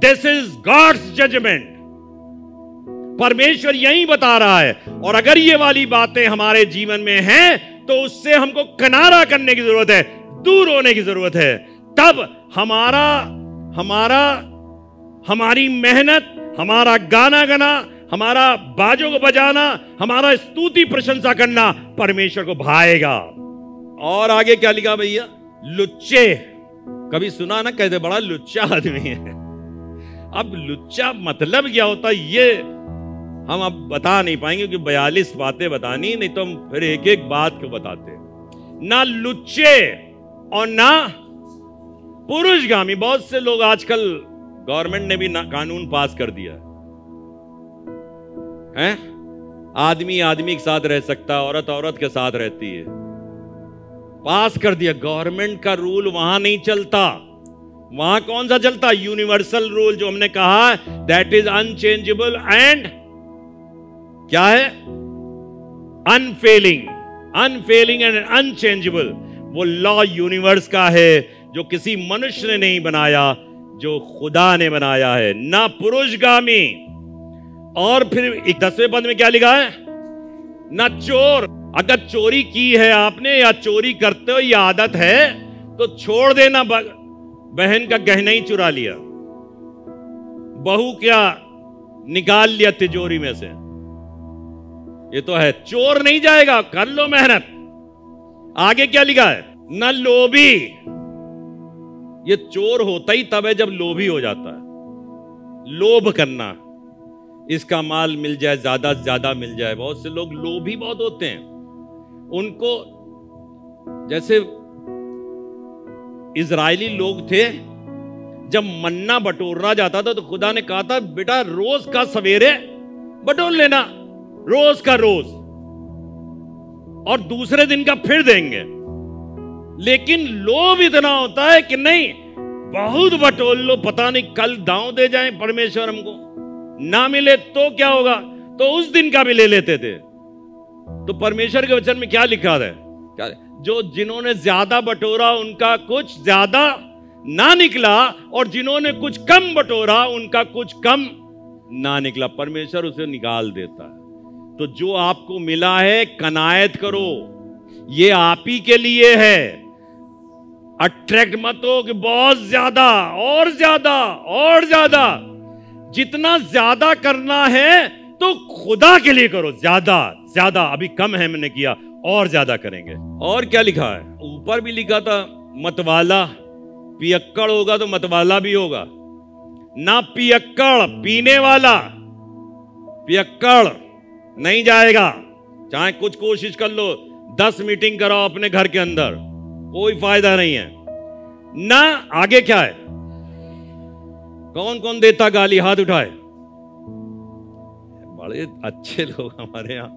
[SPEAKER 1] This is God's judgment. परमेश्वर यही बता रहा है। और अगर ये वाली बातें हमारे जीवन में हैं तो उससे हमको किनारा करने की जरूरत है, दूर होने की जरूरत है। तब हमारी मेहनत, हमारा गाना गाना, हमारा बाजों को बजाना, हमारा स्तुति प्रशंसा करना परमेश्वर को भाएगा। और आगे क्या लिखा भैया, लुच्चे, कभी सुना ना, कहते बड़ा लुच्चा आदमी है। अब लुच्चा मतलब क्या होता है ये हम अब बता नहीं पाएंगे क्योंकि 42 बातें बतानी, नहीं तो हम फिर एक एक बात को बताते। ना लुच्चे और ना पुरुषगामी। बहुत से लोग आजकल, गवर्नमेंट ने भी कानून पास कर दिया है, आदमी आदमी के साथ रह सकता, औरत औरत के साथ रहती है, पास कर दिया। गवर्नमेंट का रूल वहां नहीं चलता। वहां कौन सा चलता, यूनिवर्सल रूल, जो हमने कहा दैट इज अनचेंजेबल एंड क्या है, अनफेलिंग एंड अनचेंजेबल। वो लॉ यूनिवर्स का है जो किसी मनुष्य ने नहीं बनाया, जो खुदा ने बनाया है। ना पुरुषगामी। और फिर 10वें पद में क्या लिखा है, ना चोर। अगर चोरी की है आपने या चोरी करते हो ये आदत है तो छोड़ देना। बहन का गहना ही चुरा लिया, बहू क्या निकाल लिया तिजोरी में से, ये तो है, चोर नहीं जाएगा, कर लो मेहनत। आगे क्या लिखा है, न लोभी। ये चोर होता ही तब है जब लोभी हो जाता है। लोभ करना, इसका माल मिल जाए, ज्यादा से ज्यादा मिल जाए। बहुत से लोग लोभी बहुत होते हैं। उनको, जैसे इजरायली लोग थे, जब मन्ना बटोरना जाता था तो खुदा ने कहा था बेटा रोज का सवेरे बटोर लेना, रोज का रोज, और दूसरे दिन का फिर देंगे। लेकिन लोभ इतना होता है कि नहीं, बहुत बटोर लो, पता नहीं कल दांव दे जाए परमेश्वर, हमको ना मिले तो क्या होगा, तो उस दिन का भी ले लेते थे। तो परमेश्वर के वचन में क्या लिखा है, क्या, जो जिन्होंने ज्यादा बटोरा उनका कुछ ज्यादा ना निकला, और जिन्होंने कुछ कम बटोरा उनका कुछ कम ना निकला। परमेश्वर उसे निकाल देता है। तो जो आपको मिला है कनायत करो, ये आप ही के लिए है। अट्रैक्ट मत हो कि बहुत ज्यादा और ज्यादा और ज्यादा। जितना ज्यादा करना है तो खुदा के लिए करो, ज्यादा ज्यादा। अभी कम है मैंने किया, और ज्यादा करेंगे। और क्या लिखा है, ऊपर भी लिखा था मतवाला। पियक्कड़ होगा तो मतवाला भी होगा। ना पियक्कड़, पीने वाला। पियक्कड़ नहीं जाएगा, चाहे कुछ कोशिश कर लो, 10 मीटिंग कराओ अपने घर के अंदर, कोई फायदा नहीं है ना। आगे क्या है, कौन कौन देता गाली, हाथ उठाए। बड़े अच्छे लोग हमारे यहां,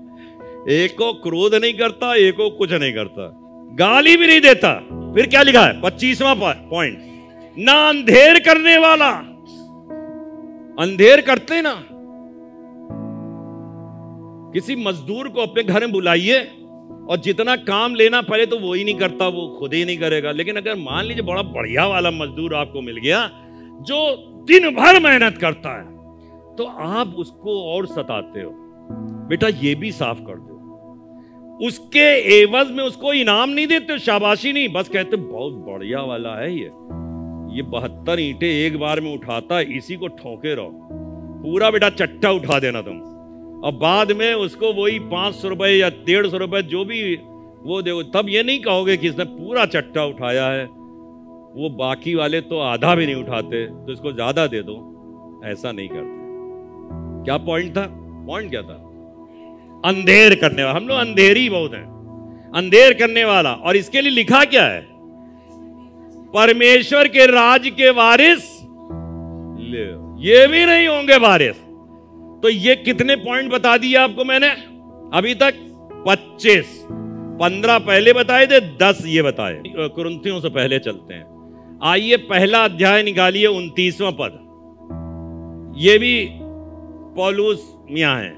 [SPEAKER 1] एक को क्रोध नहीं करता, एक को कुछ नहीं करता, गाली भी नहीं देता। फिर क्या लिखा है, 25वां पॉइंट, ना अंधेर करने वाला। अंधेर करते ना, किसी मजदूर को अपने घर में बुलाइए और जितना काम लेना पड़े तो वो ही नहीं करता, वो खुद ही नहीं करेगा। लेकिन अगर मान लीजिए बड़ा बढ़िया वाला मजदूर आपको मिल गया जो दिन भर मेहनत करता है, तो आप उसको और सताते हो, बेटा ये भी साफ कर दो। उसके एवज में उसको इनाम नहीं देते, शाबाशी नहीं, बस कहते बहुत बढ़िया वाला है ये 72 ईंटें एक बार में उठाता है, इसी को ठोके रहो, पूरा बेटा चट्टा उठा देना तुम। और बाद में उसको वही 500 रुपए या 150 रुपए जो भी वो दे, तब ये नहीं कहोगे कि इसने पूरा चट्टा उठाया है, वो बाकी वाले तो आधा भी नहीं उठाते तो इसको ज्यादा दे दो, ऐसा नहीं करते। क्या पॉइंट था? पॉइंट क्या था? अंधेर करने वाला। हम लोग अंधेरी बहुत हैं, अंधेर करने वाला। और इसके लिए लिखा क्या है? परमेश्वर के राज के वारिस ले, ये भी नहीं होंगे वारिस। तो ये कितने पॉइंट बता दिए आपको मैंने अभी तक? 25। 15 पहले बताए थे, 10 ये बताए। कुरिन्थियों से पहले चलते हैं। आइए पहला अध्याय निकालिए, 29वां पद। ये भी पौलुस मियां हैं,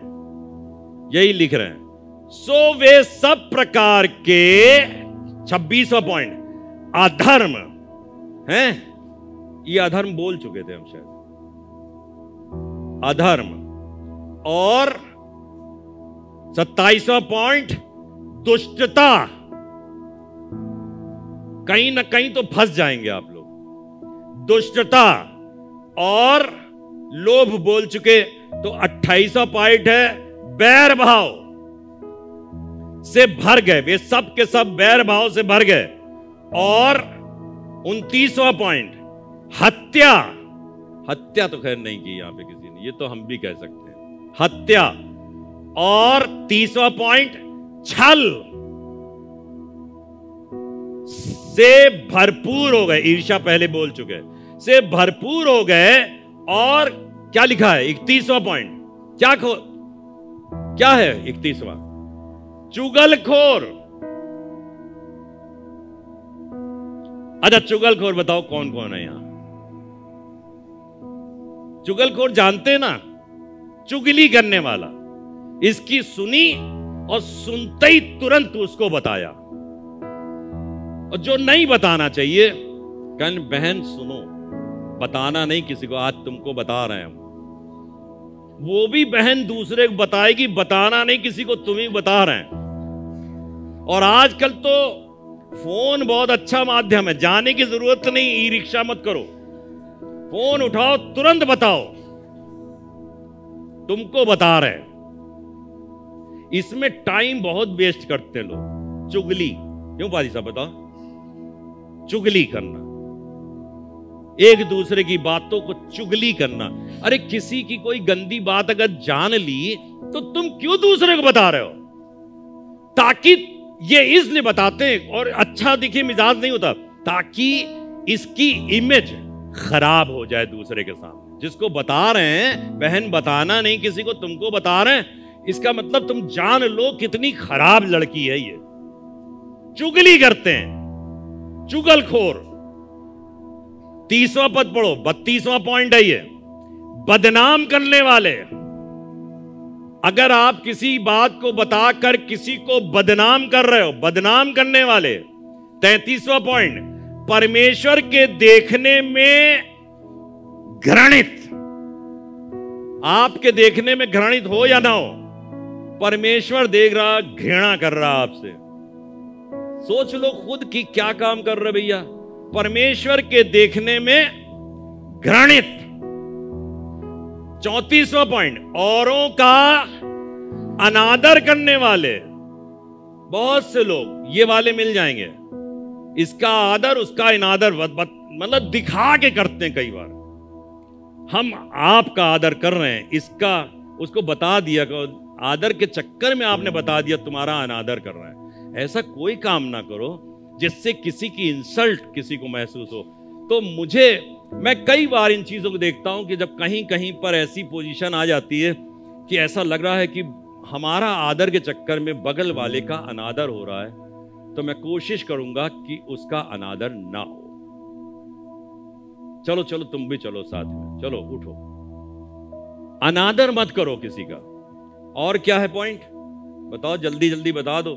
[SPEAKER 1] यही लिख रहे हैं। सो वे सब प्रकार के, 26वां पॉइंट, अधर्म हैं। ये अधर्म बोल चुके थे हम शायद। अधर्म। और 27वां पॉइंट, दुष्टता। कहीं ना कहीं तो फंस जाएंगे आप लोग। दुष्टता और लोभ बोल चुके। तो 28वां पॉइंट है बैर भाव से भर गए। वे सब के सब बैर भाव से भर गए। और 29वां पॉइंट, हत्या। हत्या तो खैर नहीं की यहां पे किसी ने, ये तो हम भी कह सकते हैं, हत्या। और 30वां पॉइंट, छल से भरपूर हो गए। ईर्ष्या पहले बोल चुके, से भरपूर हो गए। और क्या लिखा है 31वां पॉइंट? क्या है 31वां? चुगलखोर। अच्छा, चुगलखोर बताओ कौन कौन है यहां? चुगलखोर जानते ना? चुगली करने वाला। इसकी सुनी और सुनते ही तुरंत उसको बताया। और जो नहीं बताना चाहिए, कहन बहन सुनो, बताना नहीं किसी को, आज तुमको बता रहे हैं। वो भी बहन दूसरे को बताएगी, बताना नहीं किसी को, तुम ही बता रहे हैं। और आजकल तो फोन बहुत अच्छा माध्यम है, जाने की जरूरत नहीं, ई रिक्शा मत करो, फोन उठाओ, तुरंत बताओ, तुमको बता रहे हैं। इसमें टाइम बहुत वेस्ट करते हैं लोग। चुगली, क्यों पाजी साहब बताओ? चुगली करना, एक दूसरे की बातों को चुगली करना। अरे किसी की कोई गंदी बात अगर जान ली तो तुम क्यों दूसरे को बता रहे हो? ताकि ये इसलिए बताते हैं, और अच्छा दिखे मिजाज नहीं होता, ताकि इसकी इमेज खराब हो जाए दूसरे के सामने। जिसको बता रहे हैं, बहन बताना नहीं किसी को, तुमको बता रहे हैं, इसका मतलब तुम जान लो कितनी खराब लड़की है ये। चुगली करते हैं, चुगलखोर। 30वां पद पढ़ो, 32वां पॉइंट है ये, बदनाम करने वाले। अगर आप किसी बात को बताकर किसी को बदनाम कर रहे हो, बदनाम करने वाले। 33वां पॉइंट, परमेश्वर के देखने में घृणित। आपके देखने में घृणित हो या ना हो, परमेश्वर देख रहा, घृणा कर रहा आपसे। सोच लो खुद की क्या काम कर रहे भैया। परमेश्वर के देखने में घृणित। 34वां पॉइंट, औरों का अनादर करने वाले। बहुत से लोग ये वाले मिल जाएंगे, इसका आदर उसका अनादर मतलब दिखा के करते हैं। कई बार हम आपका आदर कर रहे हैं, इसका उसको बता दिया, आदर के चक्कर में आपने बता दिया तुम्हारा अनादर कर रहा है। ऐसा कोई काम ना करो जिससे किसी की इंसल्ट किसी को महसूस हो। तो मैं कई बार इन चीजों को देखता हूं कि जब कहीं कहीं पर ऐसी पोजीशन आ जाती है कि ऐसा लग रहा है कि हमारा आदर के चक्कर में बगल वाले का अनादर हो रहा है, तो मैं कोशिश करूंगा कि उसका अनादर ना हो। चलो चलो तुम भी चलो साथ में, चलो उठो, अनादर मत करो किसी का। और क्या है पॉइंट बताओ, जल्दी जल्दी बता दो।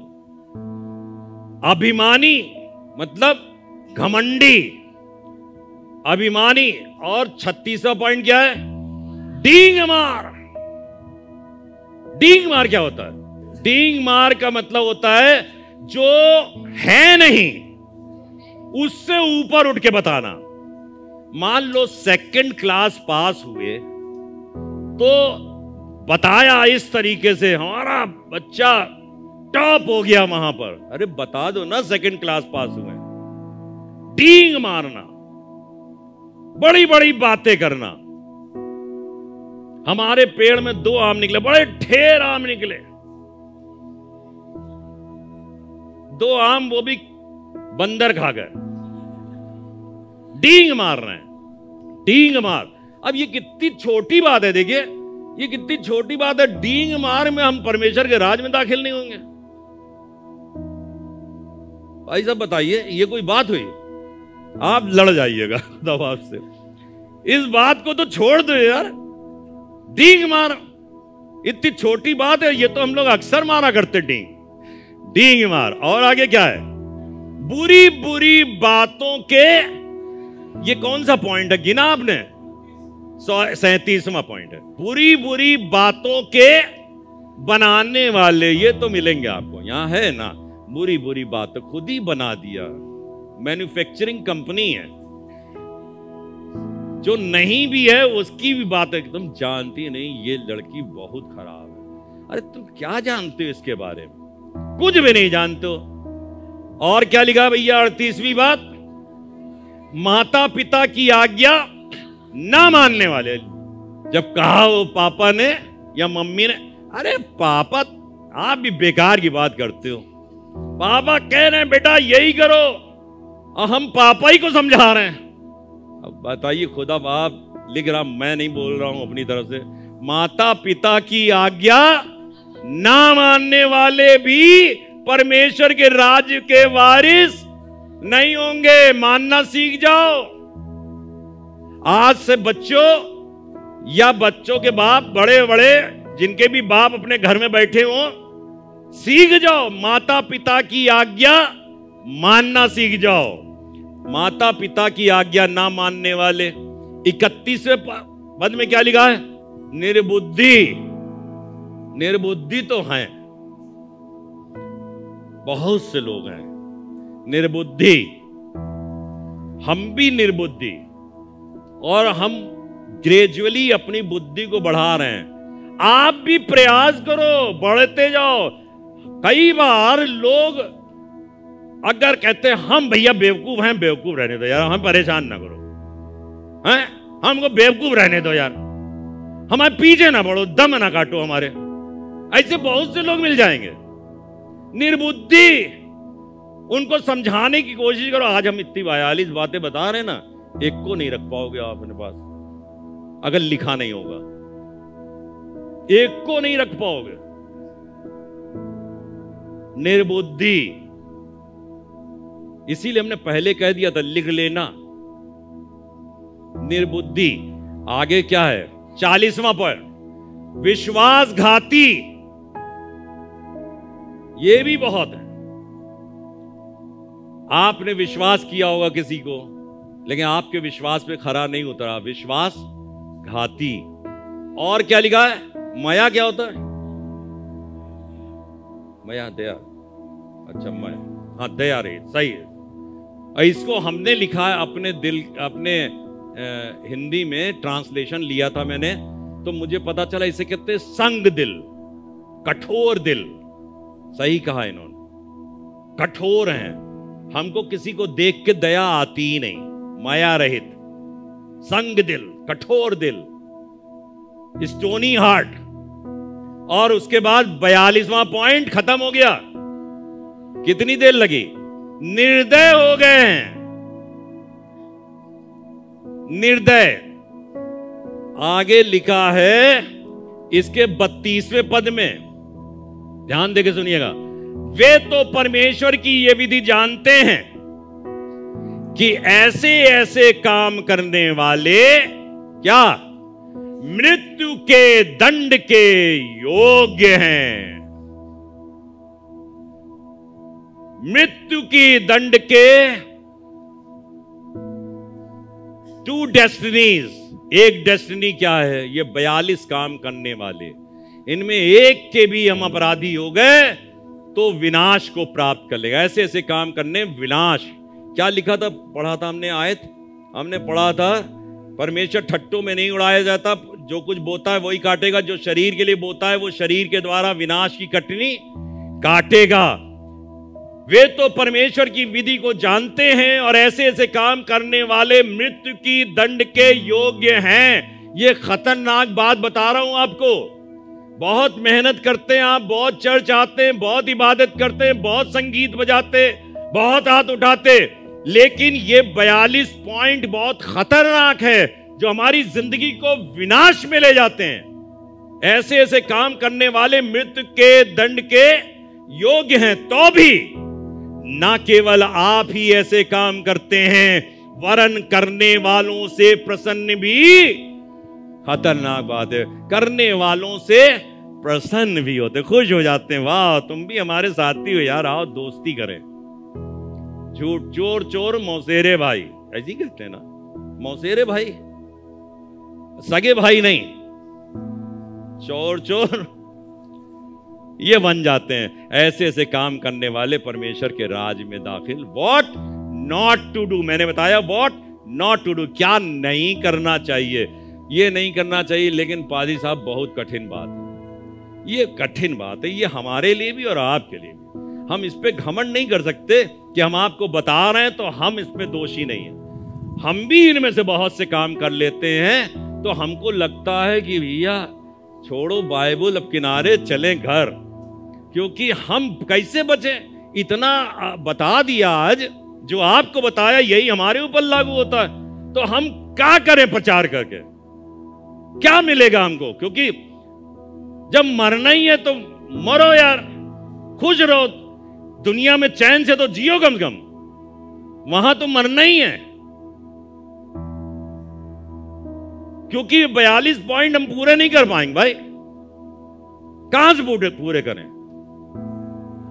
[SPEAKER 1] अभिमानी मतलब घमंडी, अभिमानी। और 36वां पॉइंट क्या है? डींग मार। डींग मार क्या होता है? डींग मार का मतलब होता है जो है नहीं उससे ऊपर उठ के बताना। मान लो 2nd क्लास पास हुए तो बताया इस तरीके से, हमारा बच्चा टॉप हो गया वहां पर। अरे बता दो ना सेकंड क्लास पास हुए। डींग मारना, बड़ी बड़ी बातें करना। हमारे पेड़ में 2 आम निकले, बड़े ढेर आम निकले, 2 आम वो भी बंदर खा गए। डींग मार रहे हैं, डींग मार। अब ये कितनी छोटी बात है, देखिए ये कितनी छोटी बात है। डींग मार में हम परमेश्वर के राज में दाखिल नहीं होंगे। भाई साहब बताइए, ये कोई बात हुई? आप लड़ जाइएगा दबाव से। इस बात को तो छोड़ दो यार। डींग मार इतनी छोटी बात है, ये तो हम लोग अक्सर मारा करते डींग। डींग मार। और आगे क्या है? बुरी बुरी बातों के, ये कौन सा पॉइंट है गिना आपने? 37वां पॉइंट है। बुरी बुरी बातों के बनाने वाले, ये तो मिलेंगे आपको, यहां है ना। बुरी बुरी बात खुद ही बना दिया। मैन्युफैक्चरिंग कंपनी है, जो नहीं भी है उसकी भी बात एकदम जानती नहीं, ये लड़की बहुत खराब है। अरे तुम क्या जानते हो इसके बारे में? कुछ भी नहीं जानते हो। और क्या लिखा भैया 38वीं बात? माता पिता की आज्ञा ना मानने वाले। जब कहा वो पापा ने या मम्मी ने, अरे पापा आप भी बेकार की बात करते हो। पापा कह रहे हैं बेटा यही करो, और हम पापा ही को समझा रहे हैं। अब बताइए, खुदा बाप लिख रहा, मैं नहीं बोल रहा हूं अपनी तरफ से। माता पिता की आज्ञा ना मानने वाले भी परमेश्वर के राज्य के वारिस नहीं होंगे। मानना सीख जाओ आज से। बच्चों या बच्चों के बाप, बड़े बड़े जिनके भी बाप अपने घर में बैठे हो, सीख जाओ। माता पिता की आज्ञा मानना सीख जाओ। माता पिता की आज्ञा ना मानने वाले। 31वें पद में क्या लिखा है? निर्बुद्धि। निर्बुद्धि तो हैं, बहुत से लोग हैं निर्बुद्धि। हम भी निर्बुद्धि, और हम ग्रेजुअली अपनी बुद्धि को बढ़ा रहे हैं। आप भी प्रयास करो, बढ़ते जाओ। कई बार लोग अगर कहते हैं हम भैया बेवकूफ हैं, बेवकूफ रहने दो यार, हमें परेशान ना करो, हैं हमको बेवकूफ रहने दो यार, हमारे पीछे ना बढ़ो, दम ना काटो हमारे। ऐसे बहुत से लोग मिल जाएंगे निर्बुद्धि। उनको समझाने की कोशिश करो। आज हम इतनी 42 बातें बता रहे हैं ना, एक को नहीं रख पाओगे आप अपने पास अगर लिखा नहीं होगा। एक को नहीं रख पाओगे। निर्बुद्धि, इसीलिए हमने पहले कह दिया था, लिख लेना। निर्बुद्धि। आगे क्या है? 40वां पॉइंट, विश्वासघाती। ये भी बहुत है। आपने विश्वास किया होगा किसी को, लेकिन आपके विश्वास पे खरा नहीं उतरा, विश्वासघाती। और क्या लिखा है? मया क्या होता है? मया दया। अच्छा मया, हाँ दया रहित, सही है। इसको हमने लिखा है अपने दिल, अपने हिंदी में ट्रांसलेशन लिया था मैंने, तो मुझे पता चला इसे कहते हैं संग दिल, कठोर दिल। सही कहा इन्होंने, कठोर हैं। हमको किसी को देख के दया आती ही नहीं। माया रहित, संग दिल, कठोर दिल, स्टोनी हार्ट। और उसके बाद 42वां पॉइंट खत्म हो गया। कितनी देर लगी? निर्दय हो गए हैं। निर्दय। आगे लिखा है इसके 32वें पद में, ध्यान देके सुनिएगा। वे तो परमेश्वर की ये विधि जानते हैं कि ऐसे ऐसे काम करने वाले क्या मृत्यु के दंड के योग्य हैं। मृत्यु की दंड के 2 डेस्टिनीज। एक डेस्टिनी क्या है? ये 42 काम करने वाले, इनमें एक के भी हम अपराधी हो गए तो विनाश को प्राप्त कर लेगा। ऐसे ऐसे काम करने विनाश। क्या लिखा था? पढ़ा था हमने आयत, हमने पढ़ा था परमेश्वर ठट्टों में नहीं उड़ाया जाता। जो कुछ बोता है वही काटेगा, जो शरीर के लिए बोता है वो शरीर के द्वारा विनाश की कटनी काटेगा। वे तो परमेश्वर की विधि को जानते हैं और ऐसे ऐसे काम करने वाले मृत्यु की दंड के योग्य हैं। ये खतरनाक बात बता रहा हूं आपको। बहुत मेहनत करते हैं आप, बहुत चर्च आते हैं, बहुत इबादत करते हैं, बहुत संगीत बजाते, बहुत हाथ उठाते, लेकिन ये 42 पॉइंट बहुत खतरनाक है जो हमारी जिंदगी को विनाश में ले जाते हैं। ऐसे ऐसे काम करने वाले मृत्यु के दंड के योग्य हैं, तो भी ना केवल आप ही ऐसे काम करते हैं, वरन करने वालों से प्रसन्न भी। खतरनाक बात है, करने वालों से प्रसन्न भी होते, खुश हो जाते हैं। वाह, तुम भी हमारे साथी हो यार, आओ दोस्ती करें। झूठ चोर चोर मौसेरे भाई, ऐसी कहते हैं ना, मौसेरे भाई, सगे भाई नहीं, चोर चोर ये बन जाते हैं। ऐसे ऐसे काम करने वाले परमेश्वर के राज में दाखिल। वॉट नॉट टू डू, मैंने बताया वॉट नॉट टू डू, क्या नहीं करना चाहिए। ये नहीं करना चाहिए, लेकिन पादी साहब बहुत कठिन बात है, ये कठिन बात है, ये हमारे लिए भी और आपके लिए भी। हम इस पे घमंड नहीं कर सकते कि हम आपको बता रहे हैं तो हम इसमें दोषी नहीं हैं। हम भी इनमें से बहुत से काम कर लेते हैं, तो हमको लगता है कि भैया छोड़ो बाइबल, अब किनारे चलें घर, क्योंकि हम कैसे बचे। इतना बता दिया आज, जो आपको बताया यही हमारे ऊपर लागू होता है, तो हम क्या करें प्रचार करके, क्या मिलेगा हमको। क्योंकि जब मरना ही है तो मरो यार, खुश रहो, दुनिया में चैन से तो जियो कम से कम, वहां तो मरना ही है। क्योंकि 42 पॉइंट हम पूरे नहीं कर पाएंगे भाई, कहां से पूरे करें।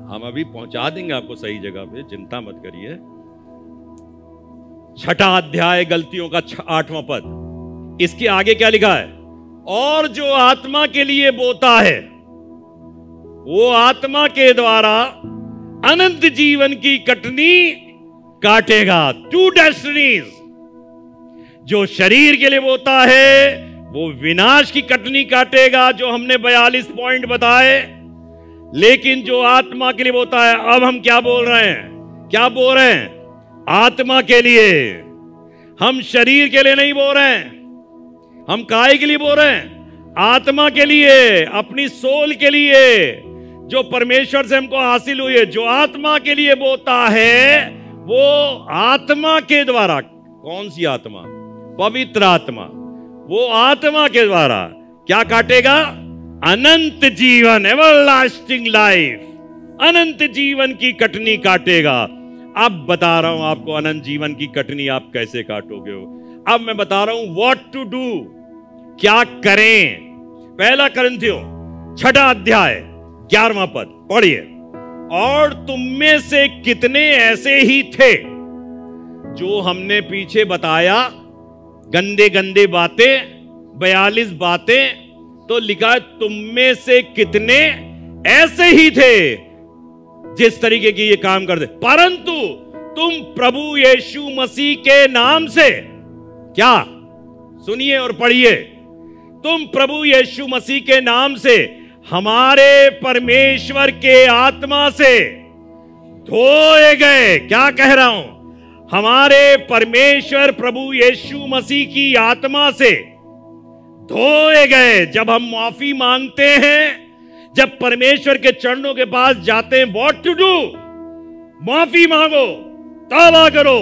[SPEAKER 1] हम अभी पहुंचा देंगे आपको सही जगह पे, चिंता मत करिए। 6वां अध्याय गलतियों का 8वां पद, इसके आगे क्या लिखा है? और जो आत्मा के लिए बोता है वो आत्मा के द्वारा अनंत जीवन की कटनी काटेगा। 2 डेस्टिनीज, जो शरीर के लिए बोता है वो विनाश की कटनी काटेगा, जो हमने 42 पॉइंट बताए। लेकिन जो आत्मा के लिए बोता है, अब हम क्या बोल रहे हैं, क्या बोल रहे हैं? आत्मा के लिए। हम शरीर के लिए नहीं बोल रहे हैं, हम काय के लिए बोल रहे हैं? आत्मा के लिए, अपनी सोल के लिए, जो परमेश्वर से हमको हासिल हुई है। जो आत्मा के लिए बोता है वो आत्मा के द्वारा, कौन सी आत्मा? पवित्र आत्मा। वो आत्मा के द्वारा क्या काटेगा? अनंत जीवन, एवरलास्टिंग लाइफ, अनंत जीवन की कटनी काटेगा। अब बता रहा हूं आपको अनंत जीवन की कटनी आप कैसे काटोगे हो। अब मैं बता रहा हूं व्हाट टू डू, क्या करें। 1 कुरिन्थियों 6वां अध्याय 11वां पद पढ़िए। और तुम में से कितने ऐसे ही थे, जो हमने पीछे बताया, गंदे गंदे बातें, 42 बातें, तो लिखा है तुम में से कितने ऐसे ही थे जिस तरीके की ये काम करते, परंतु तुम प्रभु यीशु मसीह के नाम से, क्या? सुनिए और पढ़िए। तुम प्रभु यीशु मसीह के नाम से हमारे परमेश्वर के आत्मा से धोए गए। क्या कह रहा हूं? हमारे परमेश्वर प्रभु यीशु मसीह की आत्मा से धोए गए। जब हम माफी मांगते हैं, जब परमेश्वर के चरणों के पास जाते हैं, व्हाट टू डू? माफी मांगो, तौबा करो,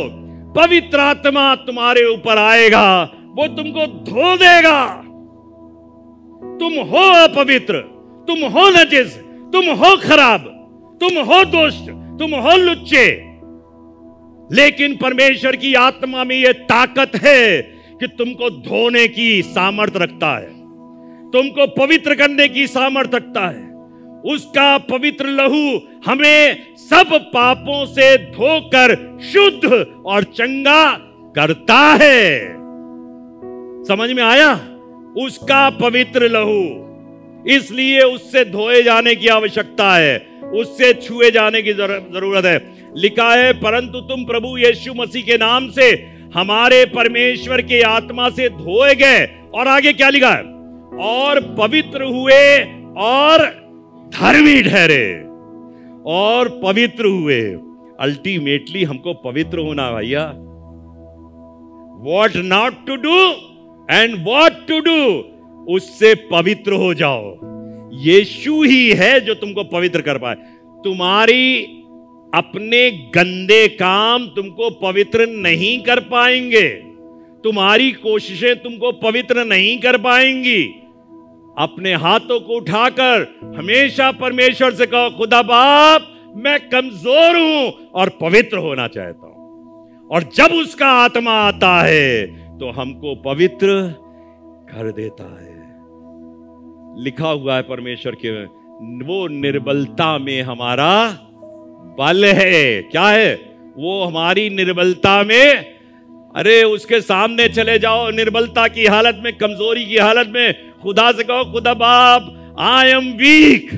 [SPEAKER 1] पवित्र आत्मा तुम्हारे ऊपर आएगा, वो तुमको धो देगा। तुम हो अपवित्र, तुम हो नजिस, तुम हो खराब, तुम हो दुष्ट, तुम हो लुच्चे, लेकिन परमेश्वर की आत्मा में यह ताकत है कि तुमको धोने की सामर्थ रखता है, तुमको पवित्र करने की सामर्थ रखता है। उसका पवित्र लहू हमें सब पापों से धोकर शुद्ध और चंगा करता है। समझ में आया? उसका पवित्र लहू, इसलिए उससे धोए जाने की आवश्यकता है, उससे छुए जाने की जरूरत है। लिखा है परंतु तुम प्रभु यीशु मसीह के नाम से हमारे परमेश्वर के आत्मा से धोए गए। और आगे क्या लिखा है? और पवित्र हुए और धर्मी ठहरे और पवित्र हुए। अल्टीमेटली हमको पवित्र होना भैया। What not to do and what to do, उससे पवित्र हो जाओ। यीशु ही है जो तुमको पवित्र कर पाए। तुम्हारी अपने गंदे काम तुमको पवित्र नहीं कर पाएंगे, तुम्हारी कोशिशें तुमको पवित्र नहीं कर पाएंगी। अपने हाथों को उठाकर हमेशा परमेश्वर से कहो, खुदा बाप मैं कमजोर हूं और पवित्र होना चाहता हूं। और जब उसका आत्मा आता है तो हमको पवित्र कर देता है। लिखा हुआ है परमेश्वर के, वो निर्बलता में हमारा बल है। क्या है वो? हमारी निर्बलता में। अरे उसके सामने चले जाओ निर्बलता की हालत में, कमजोरी की हालत में, खुदा से कहो, खुदा बाप आई एम वीक।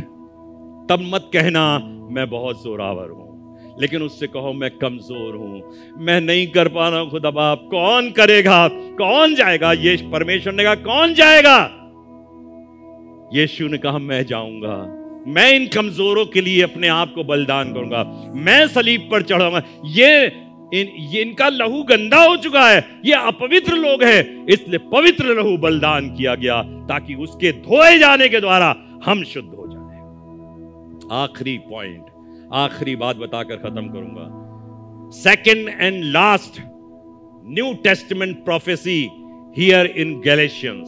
[SPEAKER 1] तब मत कहना मैं बहुत जोरावर हूं, लेकिन उससे कहो मैं कमजोर हूं, मैं नहीं कर पा रहा हूं खुदा बाप। कौन करेगा? कौन जाएगा? ये परमेश्वर ने कहा कौन जाएगा? यीशु ने कहा मैं जाऊंगा। मैं इन कमजोरों के लिए अपने आप को बलिदान करूंगा। मैं सलीब पर चढ़ाऊंगा। ये इनका लहू गंदा हो चुका है, ये अपवित्र लोग हैं, इसलिए पवित्र लहू बलिदान किया गया ताकि उसके धोए जाने के द्वारा हम शुद्ध हो जाए। आखिरी पॉइंट, आखिरी बात बताकर खत्म करूंगा। Second and last new testament prophecy here in Galatians,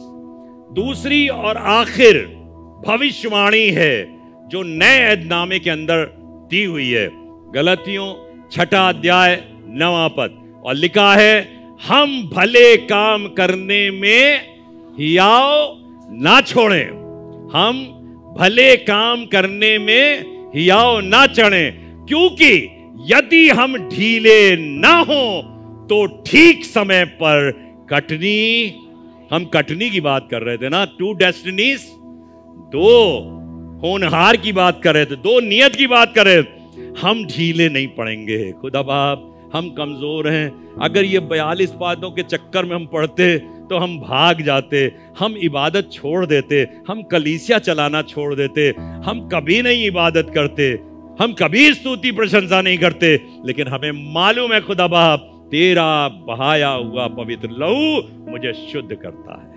[SPEAKER 1] दूसरी और आखिर भविष्यवाणी है जो नए ऐदनामे के अंदर दी हुई है। गलतियों 6 अध्याय 9 पद, और लिखा है हम भले काम करने में हियाव ना छोड़ें, हम भले काम करने में हियाव ना चढ़ें, क्योंकि यदि हम ढीले ना हो तो ठीक समय पर कटनी, हम कटनी की बात कर रहे थे ना, 2 डेस्टिनीज, 2 होनहार की बात कर रहे थे, 2 नियत की बात कर रहे थे। हम ढीले नहीं पड़ेंगे। खुदा बाप हम कमजोर हैं। अगर ये 42 पादों के चक्कर में हम पढ़ते तो हम भाग जाते, हम इबादत छोड़ देते, हम कलीसिया चलाना छोड़ देते, हम कभी नहीं इबादत करते, हम कभी स्तुति प्रशंसा नहीं करते। लेकिन हमें मालूम है खुदा बाप तेरा बहाया हुआ पवित्र लहू मुझे शुद्ध करता है।